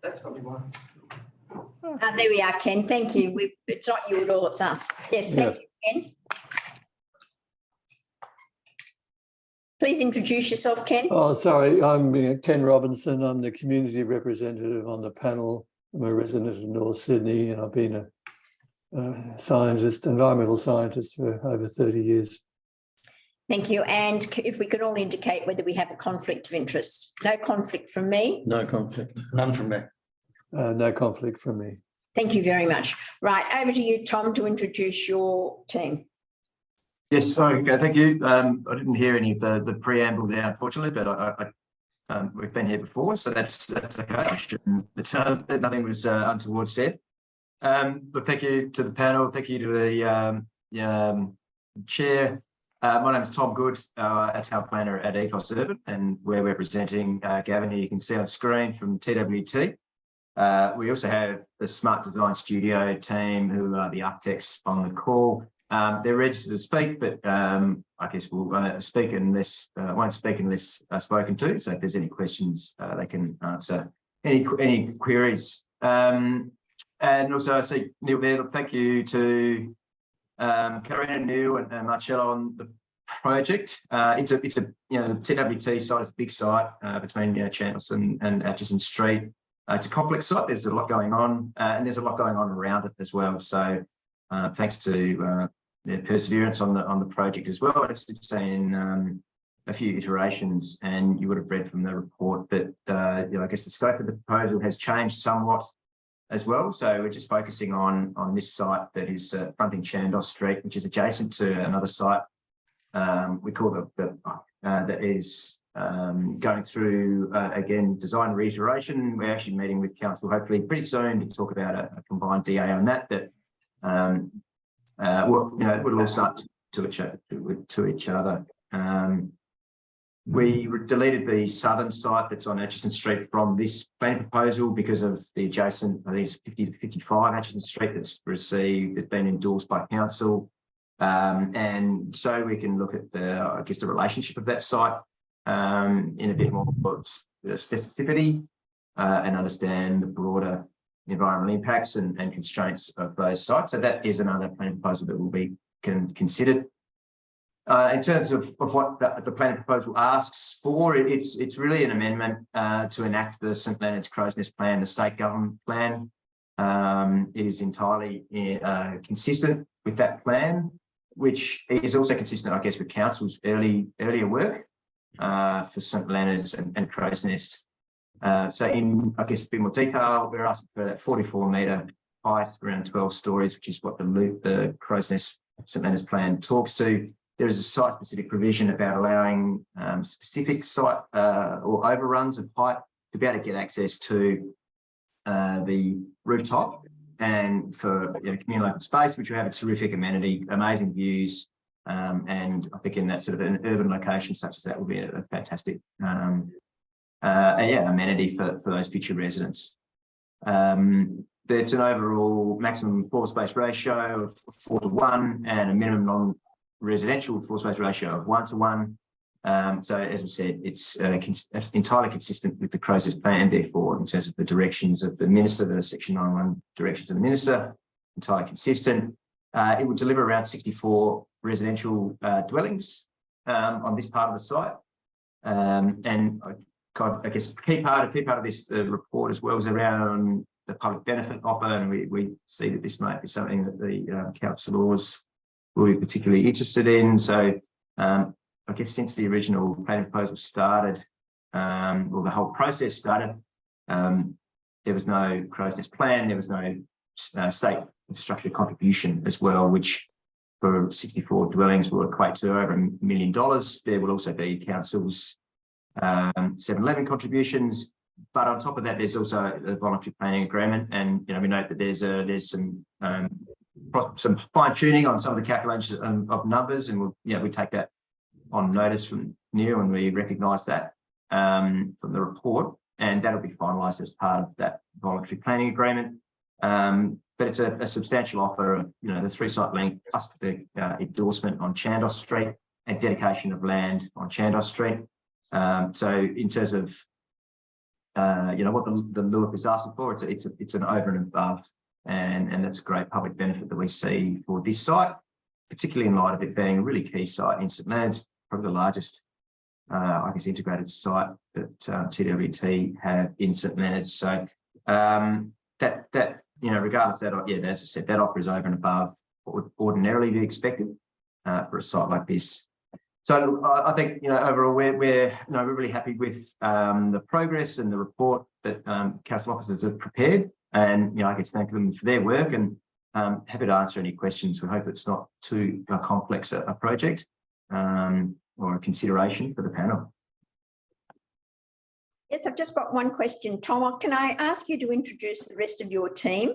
That's probably one. There we are, Ken. Thank you. It's not you at all, it's us. Yes, thank you, Ken. Please introduce yourself, Ken. Oh, sorry, I'm Ken Robinson. I'm the community representative on the panel. I'm a resident of North Sydney, and I've been a scientist, environmental scientist for over 30 years. Thank you. And if we could all indicate whether we have a conflict of interest. No conflict from me. No conflict. None from me. No conflict from me. Thank you very much. Right, over to you, Tom, to introduce your team. Yes, sorry, thank you. I didn't hear any of the preamble there, unfortunately, but we've been here before, so that's okay. Nothing was untoward said. But thank you to the panel. Thank you to the chair. My name is Tom Good, a town planner at Ethos Urban, and we're representing Gavin, who you can see on screen from TWT. We also have the Smart Design Studio team, who are the architects on the call. They're registered to speak, but I guess we'll speak unless won't speak unless spoken to. So if there's any questions, they can answer any queries. And also, I see Neil there. Thank you to Karina, Neil, and Marcello on the project. It's a the TWT site is a big site between Chandler and Atchison Street. It's a complex site. There's a lot going on, and there's a lot going on around it as well. So thanks to their perseverance on the project as well. It's seen a few iterations, and you would have read from the report that I guess the scope of the proposal has changed somewhat as well. So we're just focusing on this site that is fronting Chandos Street, which is adjacent to another site we call that is going through again design reiteration. We're actually meeting with council hopefully pretty soon to talk about a combined DA on that would all start to each other. We deleted the southern site that's on Atchison Street from this plan proposal because of the adjacent, I think it's 50 to 55 Atchison Street that's been endorsed by council. And so we can look at the relationship of that site in a bit more specificity and understand the broader environmental impacts and constraints of those sites. So that is another plan proposal that will be considered. In terms of what the plan proposal asks for, it's really an amendment to enact the St Leonard's Crow's Nest Plan, the state government plan. It is entirely consistent with that plan, which is also consistent, I guess, with council's earlier work for St Leonard's and Crow's Nest. So in, I guess, a bit more detail, we're asking for that 44-metre height, around 12 stories, which is what the Crow's Nest St Leonard's plan talks to. There is a site-specific provision about allowing specific site or overruns of height to be able to get access to the rooftop and for community open space, which we have a terrific amenity, amazing views, and I think in that sort of an urban location such as that will be a fantastic amenity for those future residents. There's an overall maximum floor space ratio of 4:1 and a minimum non-residential floor space ratio of 1:1. So as I said, it's entirely consistent with the Crow's Nest plan, therefore, in terms of the directions of the minister, the Section 9(1) directions of the minister, entirely consistent. It would deliver around 64 residential dwellings on this part of the site. And I guess a key part of this report as well is around the public benefit offer, and we see that this might be something that the councillors will be particularly interested in. So I guess since the original plan proposal started, or the whole process started, there was no Crow's Nest plan, there was no state infrastructure contribution as well, which for 64 dwellings will equate to over $1 million. There will also be council's 711 contributions, but on top of that, there's also a voluntary planning agreement, and we note that there's some fine tuning on some of the calculations of numbers, and we take that on notice from Neil, and we recognise that from the report, and that'll be finalised as part of that voluntary planning agreement. But it's a substantial offer of the 3 site length plus the endorsement on Chandos Street and dedication of land on Chandos Street. So in terms of what the LUIP is asking for. It's an over and above, and that's a great public benefit that we see for this site, particularly in light of it being a really key site in St Leonard's, probably the largest, integrated site that TWT have in St Leonard's. So regardless of that, as I said, that offer is over and above what would ordinarily be expected for a site like this. So I think overall we're really happy with the progress and the report that council officers have prepared, and I guess thank them for their work, and happy to answer any questions. We hope it's not too complex a project or a consideration for the panel. Yes, I've just got one question, Tom. Can I ask you to introduce the rest of your team?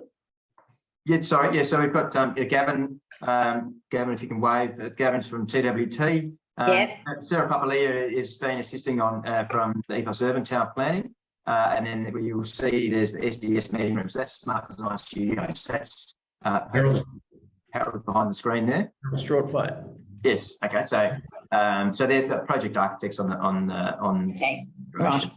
Yeah, sorry. Yeah, so we've got Gavin. Gavin, if you can wave. Gavin's from TWT. Sarah Papalia has been assisting on from the Ethos Urban Town Planning, and then you'll see there's the SDS meeting rooms. That's Smart Design Studios. That's Harold behind the screen there. Stroke-fight. Yes. Okay. So they're the project architects on. Okay. Right.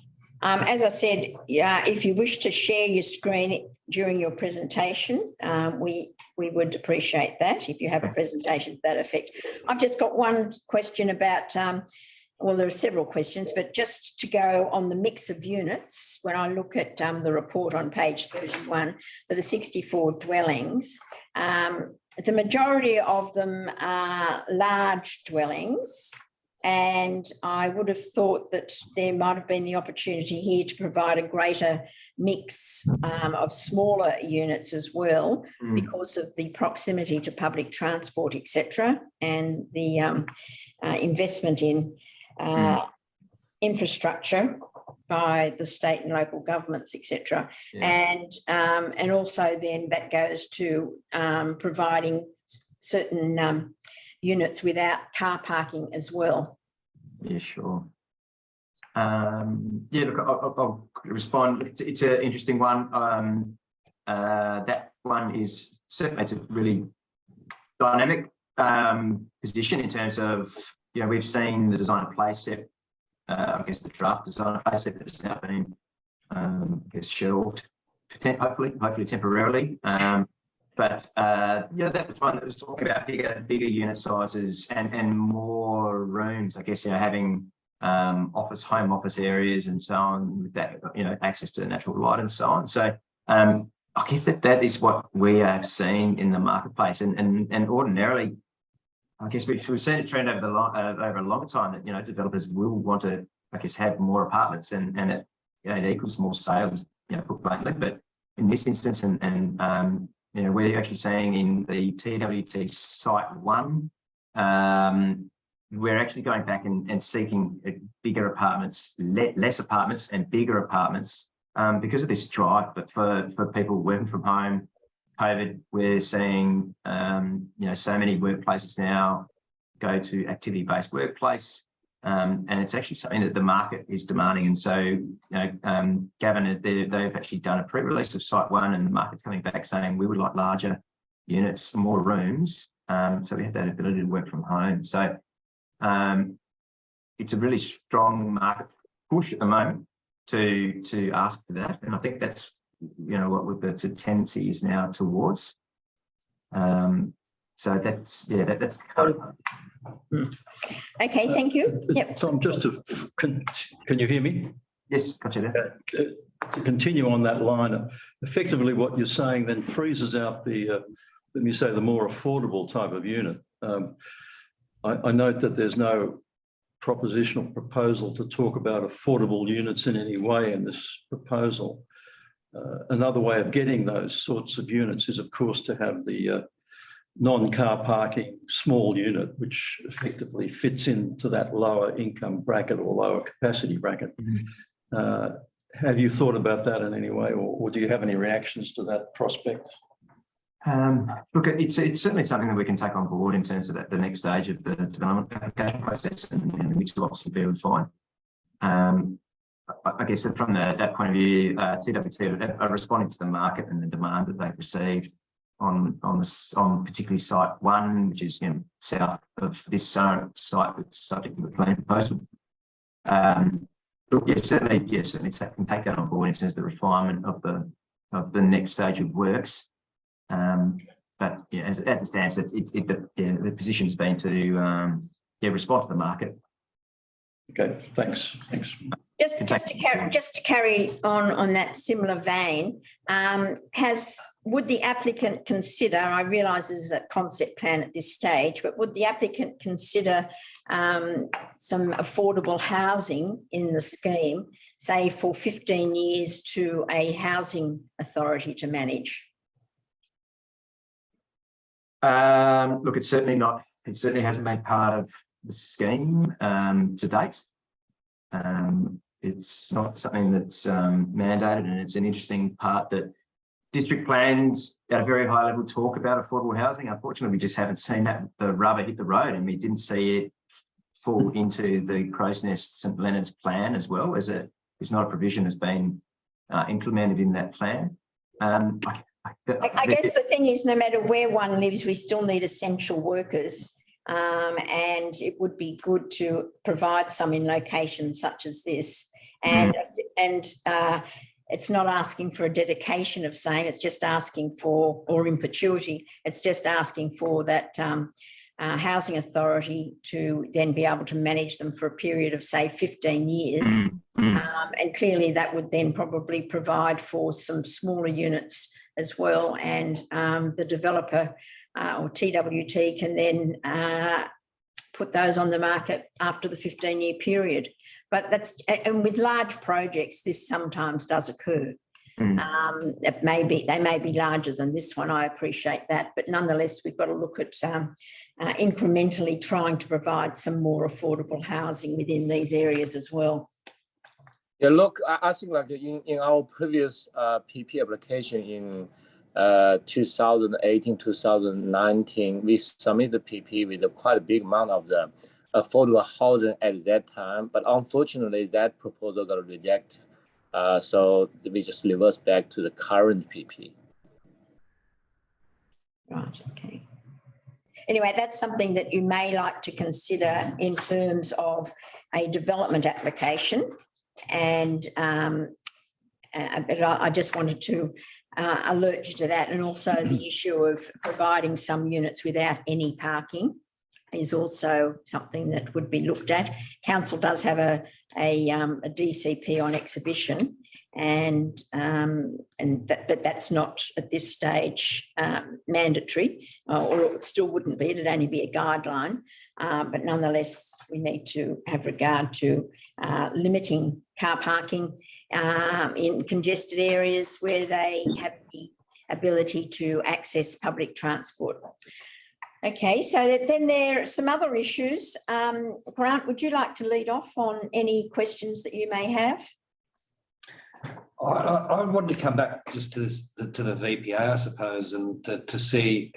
As I said, if you wish to share your screen during your presentation, we would appreciate that if you have a presentation to that effect. I've just got one question about, well, there are several questions, but just to go on the mix of units, when I look at the report on page 31 for the 64 dwellings, the majority of them are large dwellings. And I would have thought that there might have been the opportunity here to provide a greater mix of smaller units as well, because of the proximity to public transport, etc., and the investment in infrastructure by the state and local governments, etc. And also then that goes to providing certain units without car parking as well. Yeah, sure. Look, I'll respond. It's an interesting one. That one is certainly, it's a really dynamic position in terms of, we've seen the design of place set, I guess the draft design of place set that has now been, shelved, hopefully temporarily. But that was one that was talking about bigger unit sizes and more rooms. I guess having home office areas and so on, with that access to natural light and so on. So I guess that is what we have seen in the marketplace, and ordinarily, I guess we've seen a trend over a long time that developers will want to, I guess, have more apartments, and it equals more sales, put bluntly. But in this instance, and we're actually saying in the TWT Site 1, we're actually going back and seeking bigger apartments, less apartments and bigger apartments because of this drive. But for people working from home, COVID, we're seeing, so many workplaces now go to activity-based workplace. And it's actually something that the market is demanding. And so, Gavin, they've actually done a pre-release of Site 1, and the market's coming back saying we would like larger units, more rooms. So we have that ability to work from home. So it's a really strong market push at the moment to ask for that. And I think that's, what the tendency is now towards. So that's that's kind of. Okay, thank you. Yep. Tom, just to can you hear me? Yes, gotcha there. To continue on that line, effectively what you're saying then freezes out the, let me say, the more affordable type of unit. I note that there's no propositional proposal to talk about affordable units in any way in this proposal. Another way of getting those sorts of units is, of course, to have the non-car parking small unit, which effectively fits into that lower income bracket or lower capacity bracket. Have you thought about that in any way, or do you have any reactions to that prospect? Look, it's certainly something that we can take on board in terms of the next stage of the development application process, and which will obviously be refined. I guess from that point of view, TWT are responding to the market and the demand that they've received on particularly Site 1, which is south of this site, that's subject to the plan proposal. Look, yes, certainly, can take that on board in terms of the refinement of the next stage of works. But yeah, as it stands, the position has been to respond to the market. Okay, thanks. Just to carry on that similar vein, would the applicant consider, I realise this is a concept plan at this stage, but would the applicant consider some affordable housing in the scheme, say for 15 years to a housing authority to manage? Look, it certainly hasn't been part of the scheme to date. It's not something that's mandated, and it's an interesting part that district plans at a very high level talk about affordable housing. Unfortunately, we just haven't seen the rubber hit the road, and we didn't see it fall into the Crow's Nest St Leonard's plan as well, as it's not a provision that's been implemented in that plan. I guess the thing is, no matter where one lives, we still need essential workers. And it would be good to provide some in locations such as this. And it's not asking for a dedication of same, it's just asking for, or in perpetuity, it's just asking for that housing authority to then be able to manage them for a period of, say, 15 years. And clearly that would then probably provide for some smaller units as well. And the developer or TWT can then put those on the market after the 15-year period. But and with large projects, this sometimes does occur. They may be larger than this one, I appreciate that, but nonetheless, we've got to look at incrementally trying to provide some more affordable housing within these areas as well. Yeah, look, I think like in our previous PP application in 2018, 2019, we submitted PP with quite a big amount of the affordable housing at that time, but unfortunately that proposal got rejected. So we just reverse back to the current PP. Right, okay. Anyway, that's something that you may like to consider in terms of a development application. And but I just wanted to alert you to that, and also the issue of providing some units without any parking is also something that would be looked at. Council does have a DCP on exhibition, but that's not at this stage mandatory, or it still wouldn't be. It'd only be a guideline, but nonetheless, we need to have regard to limiting car parking in congested areas where they have the ability to access public transport. Okay, so then there are some other issues. Grant, would you like to lead off on any questions that you may have? I wanted to come back just to the VPA, I suppose, and to see.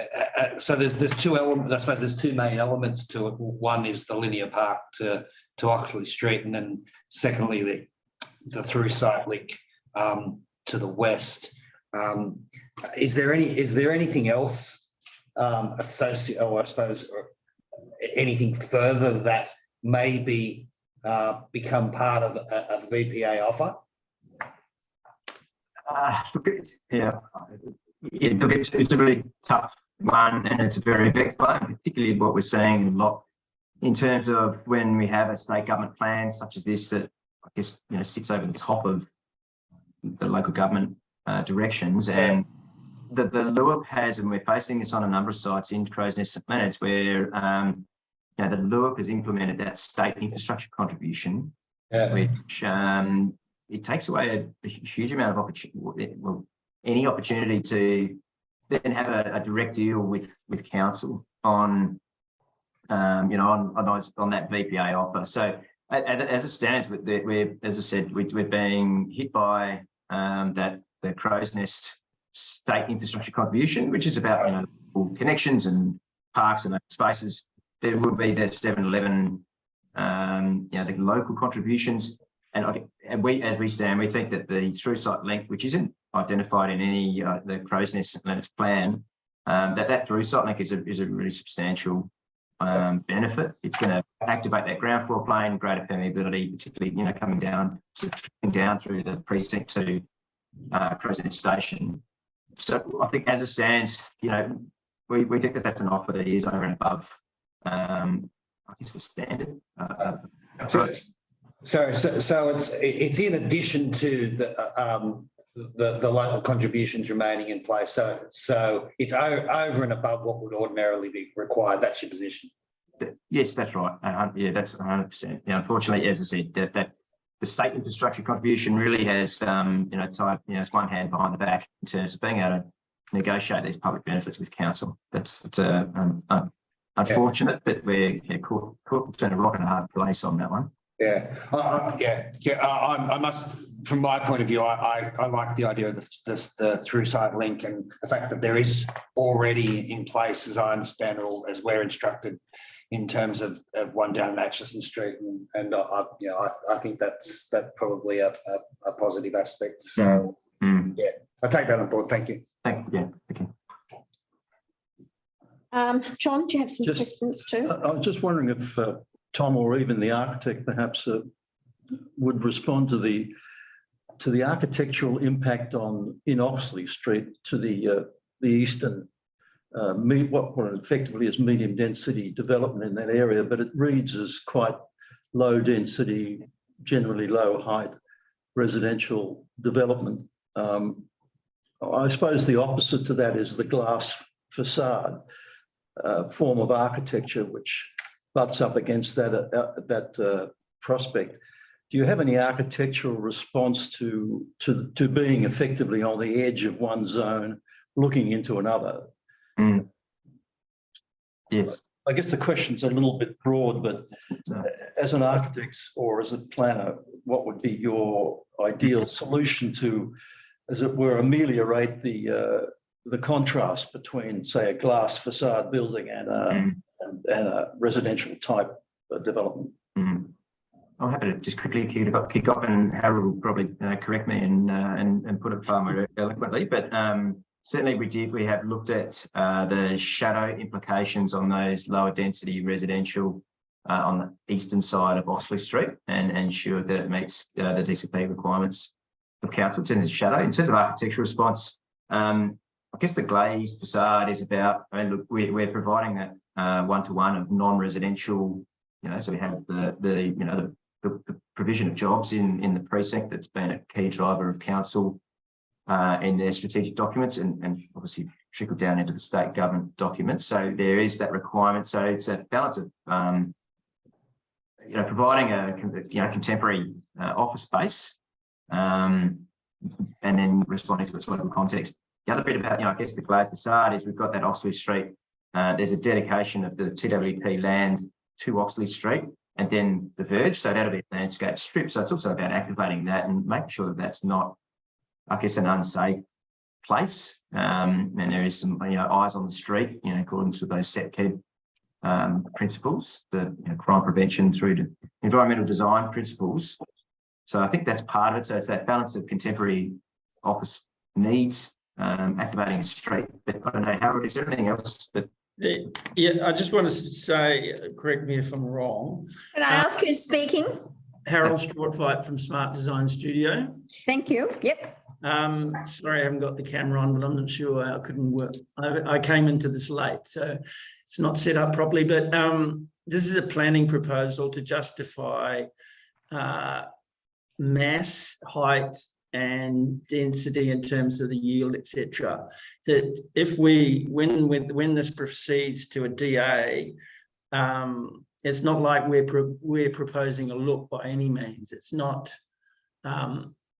So there's two elements. I suppose there's two main elements to it. One is the linear park to Oxley Street, and then secondly the through site link to the west. Is there anything else associated, or I suppose, or anything further that may be become part of a VPA offer? It's a really tough one, and it's a very big one, particularly what we're seeing a lot in terms of when we have a state government plan such as this that I guess sits over the top of the local government directions, and the LUIP has, and we're facing this on a number of sites in Crow's Nest St Leonard's, where the LUIP has implemented that state infrastructure contribution, which it takes away a huge amount of opportunity, any opportunity to then have a direct deal with council on that VPA offer. So as it stands, we're as I said, we're being hit by the Crow's Nest state infrastructure contribution, which is about connections and parks and spaces. There will be the 7-Eleven, the local contributions. And we, as we stand, we think that the through site link, which isn't identified in any the Crow's Nest St Leonard's plan, that through site link is a really substantial benefit. It's going to activate that ground floor plane, greater permeability, particularly, you know, coming down, sort of trickling down through the precinct to President Station. So I think as it stands, you know, we think that that's an offer that is over and above, I guess, the standard. So it's in addition to the local contributions remaining in place. So it's over and above what would ordinarily be required. That's your position. Yes, that's right. Yeah, that's 100%. Yeah, unfortunately, as I said, that the state infrastructure contribution really has, you know, tied, you know, it's one hand behind the back in terms of being able to negotiate these public benefits with council. It's unfortunate, but we're caught between a rock and a hard place on that one. Yeah, I must, from my point of view, I like the idea of the through site link and the fact that there is already in place, as I understand, or as we're instructed, in terms of one down Atchison Street, and I think that's probably a positive aspect. So yeah, I take that on board. Thank you. Thank you. Okay. John, do you have some questions too? I was just wondering if Tom or even the architect perhaps would respond to the architectural impact in Oxley Street to the eastern what effectively is medium density development in that area, but it reads as quite low density, generally low height residential development. I suppose the opposite to that is the glass facade form of architecture, which butts up against that prospect. Do you have any architectural response to being effectively on the edge of one zone, looking into another? Yes. I guess the question's a little bit broad, but as an architect or as a planner, what would be your ideal solution to, as it were, ameliorate the contrast between, say, a glass facade building and a residential type development? I'm happy to just quickly kick off, and Harold will probably correct me and put it far more eloquently. But certainly we have looked at the shadow implications on those lower density residential on the eastern side of Oxley Street and ensured that it meets the DCP requirements of council in terms of shadow. In terms of architectural response, I guess the glazed facade is about, I mean, look, we're providing that one-to-one of non-residential, you know, so we have the provision of jobs in the precinct that's been a key driver of council in their strategic documents and obviously trickled down into the state government documents. So there is that requirement. So it's a balance of, you know, providing a contemporary office space and then responding to its local context. The other bit about, you know, I guess the glazed facade is we've got that Oxley Street. There's a dedication of the TWP land to Oxley Street and then the verge. So that'll be a landscape strip. So it's also about activating that and making sure that that's not, I guess, an unsafe place. And there is some, you know, eyes on the street, you know, according to those SEPKED principles, the crime prevention through to environmental design principles. So I think that's part of it. So it's that balance of contemporary office needs, activating a street. But I don't know, Harold, is there anything else that? Yeah, I just want to say, correct me if I'm wrong. Can I ask who's speaking? Harold Stortfight from Smart Design Studio. Thank you. Yep. Sorry, I haven't got the camera on, but I'm not sure I couldn't work. I came into this late, so it's not set up properly. But this is a planning proposal to justify mass, height, and density in terms of the yield, etc. That if when this proceeds to a DA, it's not like we're proposing a look by any means. It's not.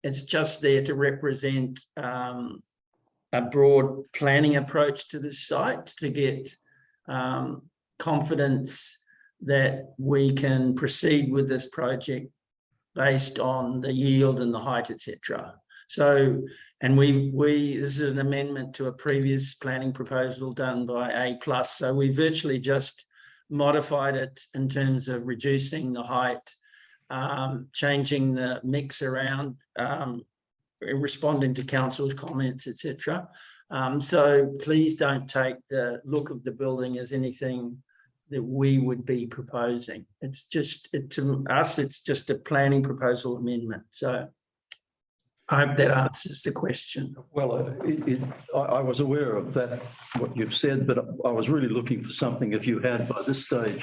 It's just there to represent a broad planning approach to this site to get confidence that we can proceed with this project based on the yield and the height, etc. So, and this is an amendment to a previous planning proposal done by A+. So we virtually just modified it in terms of reducing the height, changing the mix around, responding to council's comments, etc. So please don't take the look of the building as anything that we would be proposing. It's just, to us, it's just a planning proposal amendment. So I hope that answers the question. Well, I was aware of that, what you've said, but I was really looking for something, if you had by this stage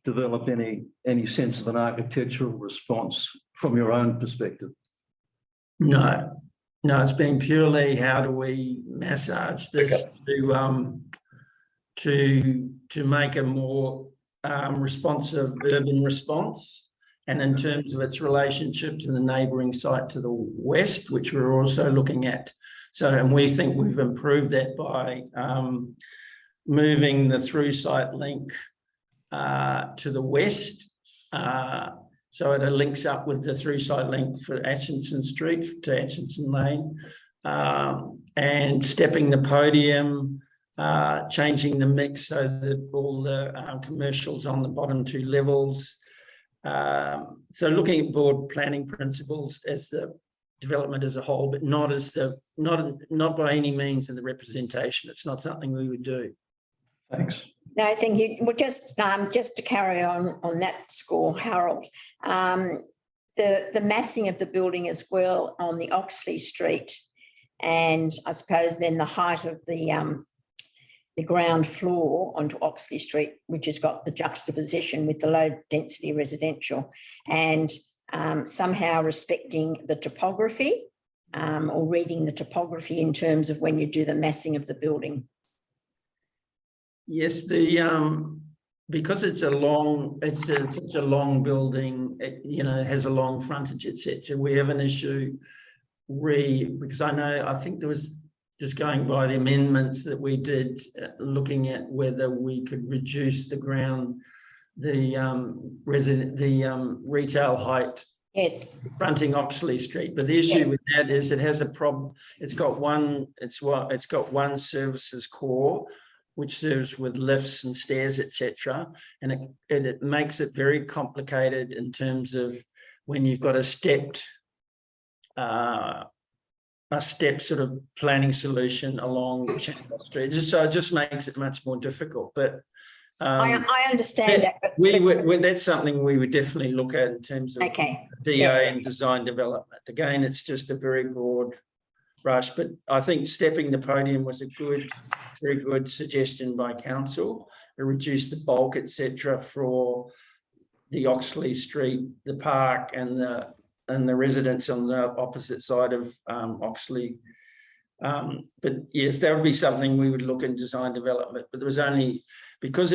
developed any sense of an architectural response from your own perspective. No, it's been purely how do we massage this to make a more responsive urban response, and in terms of its relationship to the neighbouring site to the west, which we're also looking at. So, and we think we've improved that by moving the through site link to the west. So it links up with the through site link for Atchison Street to Atchison Lane, and stepping the podium, changing the mix so that all the commercials on the bottom two levels. So looking at broad planning principles as the development as a whole, but not as not by any means in the representation. It's not something we would do. Thanks. No, thank you. Well, just to carry on that score, Harold, the massing of the building as well on the Oxley Street, and I suppose then the height of the ground floor onto Oxley Street, which has got the juxtaposition with the low density residential, and somehow respecting the topography or reading the topography in terms of when you do the massing of the building. Yes, because it's such a long building, it has a long frontage, etc. We have an issue because I think there was, just going by the amendments that we did, looking at whether we could reduce the retail height. Yes. Fronting Oxley Street, but the issue with that is it has a problem. It's got one services core, which serves with lifts and stairs, etc., and it makes it very complicated in terms of when you've got a stepped sort of planning solution along Chandler Street. So it just makes it much more difficult. But I understand that. But that's something we would definitely look at in terms of DA and design development. Again, it's just a very broad brush, but I think stepping the podium was a very good suggestion by council to reduce the bulk, etc., for the Oxley Street, the park, and the residents on the opposite side of Oxley. But yes, that would be something we would look in design development. But there was only because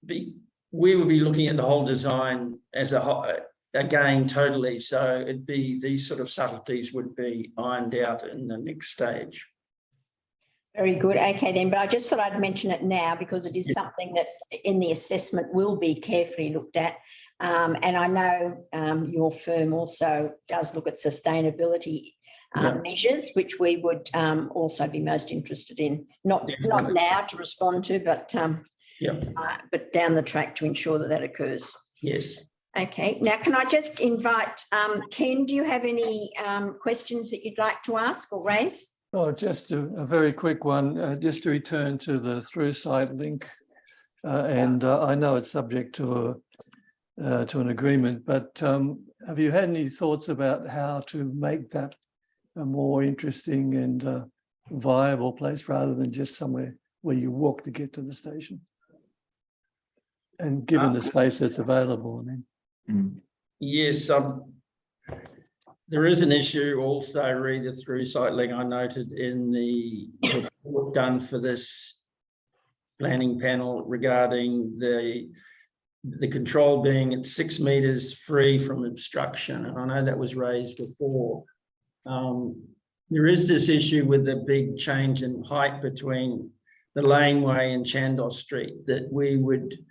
we would be looking at the whole design as a whole. Again, totally. So it'd be these sort of subtleties would be ironed out in the next stage. Very good. Okay, then. But I just thought I'd mention it now because it is something that in the assessment will be carefully looked at. And I know your firm also does look at sustainability measures, which we would also be most interested in. Not now to respond to, but down the track to ensure that occurs. Yes. Okay. Now, can I just invite Ken? Do you have any questions that you'd like to ask or raise? Oh, just a very quick one. Just to return to the through site link, and I know it's subject to an agreement, but have you had any thoughts about how to make that a more interesting and viable place rather than just somewhere where you walk to get to the station? And given the space that's available, I mean. Yes, there is an issue also, read the through site link I noted in the report done for this planning panel regarding the control being at 6 metres free from obstruction. And I know that was raised before. There is this issue with the big change in height between the laneway and Chandos Street that we would,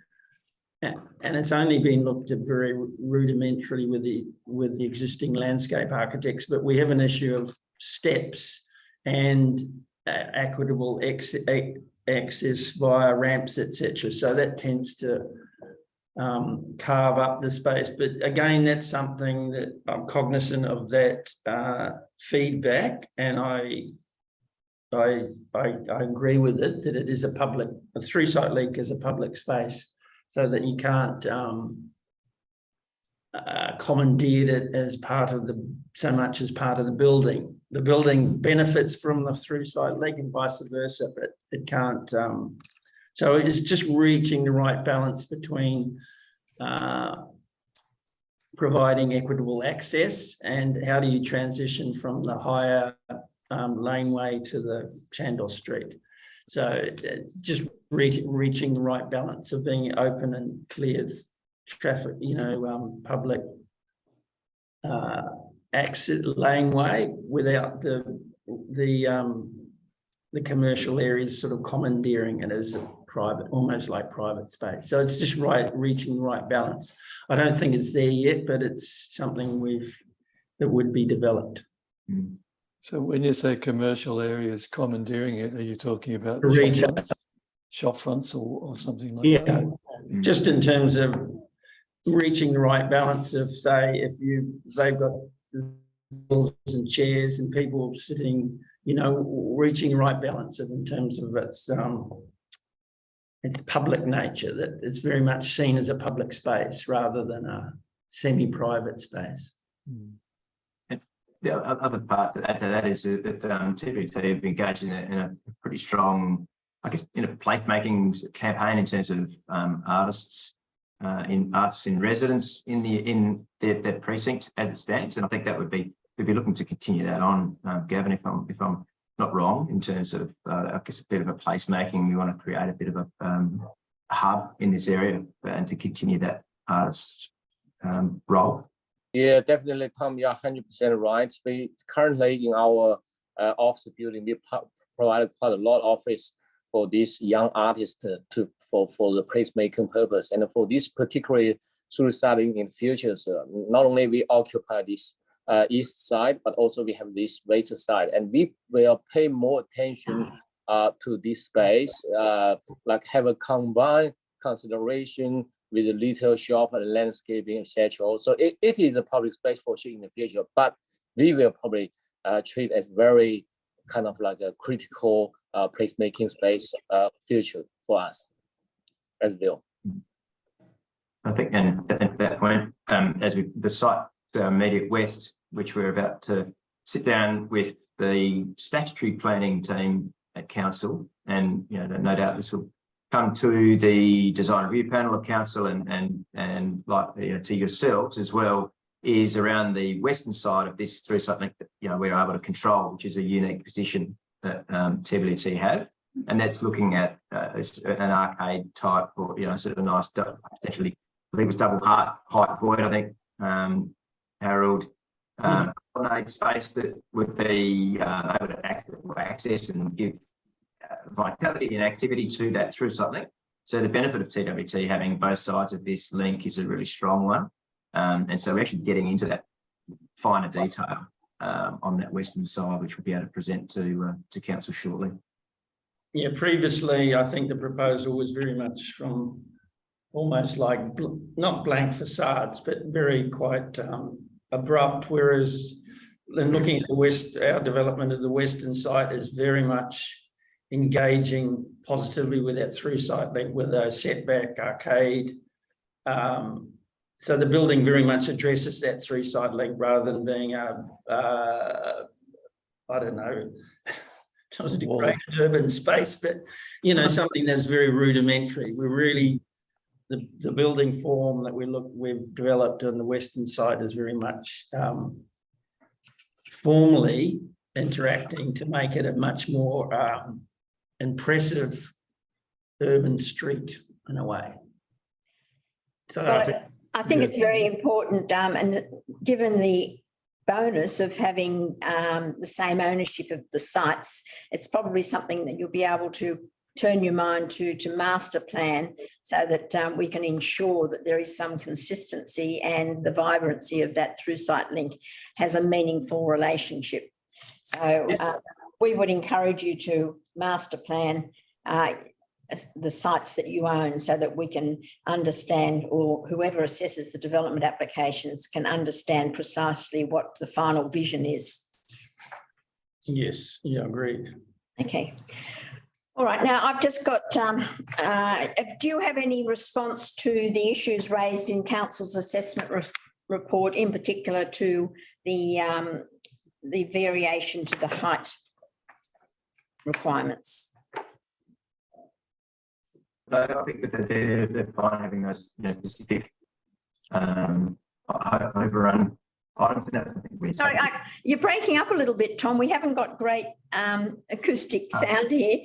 and it's only been looked at very rudimentarily with the existing landscape architects, but we have an issue of steps and equitable access via ramps, etc. So that tends to carve up the space. But again, that's something that I'm cognizant of that feedback, and I agree with it that it is a through site link is a public space. so that you can't commandeer it as part of so much as part of the building. The building benefits from the through site link and vice versa, but it can't. So it is just reaching the right balance between providing equitable access and how do you transition from the higher laneway to the Chandler Street. So just reaching the right balance of being open and clear traffic, public access laneway without the commercial areas sort of commandeering it as a private, almost like private space. So it's just reaching the right balance. I don't think it's there yet, but it's something that would be developed. So when you say commercial areas commandeering it, are you talking about Retail. shop fronts or something like Yeah, that? just in terms of reaching the right balance of, say, if they've got tables and chairs and people sitting, reaching the right balance of in terms of its public nature, that it's very much seen as a public space rather than a semi-private space. The other part to add to that is that TPT have engaged in a pretty strong, I guess, placemaking campaign in terms of artists in residence in their precinct as it stands, and I think that we'd be looking to continue that on, Gavin, if I'm not wrong, in terms of I guess a bit of a placemaking. We want to create a bit of a hub in this area and to continue that artist role. Yeah, definitely, Tom, you're 100% right. We currently in our office building, we provide quite a lot of office for these young artists for the placemaking purpose. And for this particular suicide in the future, so not only we occupy this east side, but also we have this west side, and we will pay more attention to this space, like have a combined consideration with the retail shop and landscaping, etc. So it is a public space for sure in the future, but we will probably treat as very kind of like a critical placemaking space future for us as well. I think, and at that point, the site immediate west, which we're about to sit down with the statutory planning team at council, and no doubt this will come to the design review panel of council and like to yourselves as well, is around the western side of this through something that we're able to control, which is a unique position that TWT have, and that's looking at an arcade type, or sort of a nice, potentially, I think it was double height void, I think, Harold, promenade space that would be able to access and give vitality and activity to that through something. So the benefit of TWT having both sides of this link is a really strong one, and so we're actually getting into that finer detail on that western side, which we'll be able to present to council shortly. Yeah, previously I think the proposal was very much from almost like not blank facades, but very quite abrupt, whereas in looking at our development of the western site is very much engaging positively with that through site link with a setback arcade. So the building very much addresses that through site link rather than being I don't know, it wasn't a great urban space, but something that's very rudimentary. We're really the building form that we've developed on the western side is very much formally interacting to make it a much more impressive urban street in a way. So I think it's very important, and given the bonus of having the same ownership of the sites, it's probably something that you'll be able to turn your mind to master plan, so that we can ensure that there is some consistency and the vibrancy of that through site link has a meaningful relationship. So we would encourage you to master plan the sites that you own, so that we can understand, or whoever assesses the development applications can understand precisely what the final vision is. yes, yeah, agreed. Okay. All right, now I've just got, do you have any response to the issues raised in council's assessment report, in particular to the variation to the height requirements? So I think that they're fine having those, specific overrun items. And that's something we. Sorry, you're breaking up a little bit, Tom. We haven't got great acoustic sound here.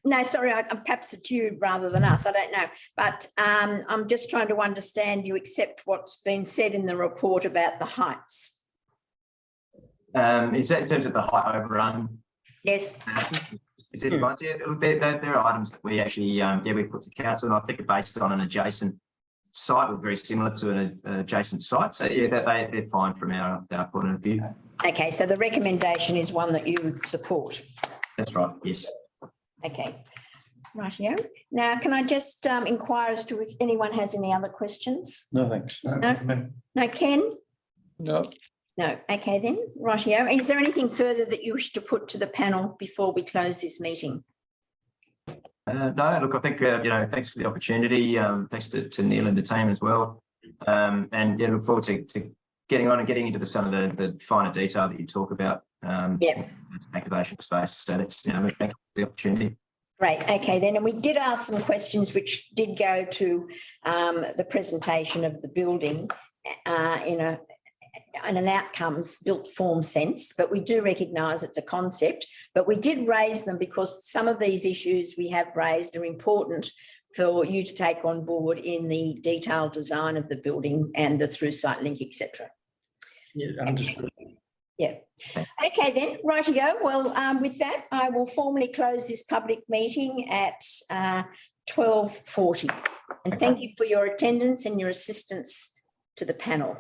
No, sorry, perhaps it's you rather than us. I don't know. But I'm just trying to understand, you accept what's been said in the report about the heights? Is that in terms of the height overrun? Yes. Is it right? Yeah, there are items that we actually, we put to council, and I think are based on an adjacent site or very similar to an adjacent site. So yeah, they're fine from our point of view. Okay, so the recommendation is one that you support. That's right. Yes. Okay. Rightio. Now, can I just inquire as to if anyone has any other questions? No, thanks. No, Ken? No, No. Okay then. Rightio. Is there anything further that you wish to put to the panel before we close this meeting? No, look, I think, thanks for the opportunity. Thanks to Neil and the team as well. And yeah, look forward to getting on and getting into some of the finer detail that you talk about. Activation space. So that's, thank you for the opportunity. Great. Okay then. And we did ask some questions which did go to the presentation of the building in an outcomes built form sense, but we do recognise it's a concept. But we did raise them because some of these issues we have raised are important for you to take on board in the detailed design of the building and the through site link, etc. Yeah, understood. Yeah. Okay then, rightio. Well, with that, I will formally close this public meeting at 12:40. And thank you for your attendance and your assistance to the panel.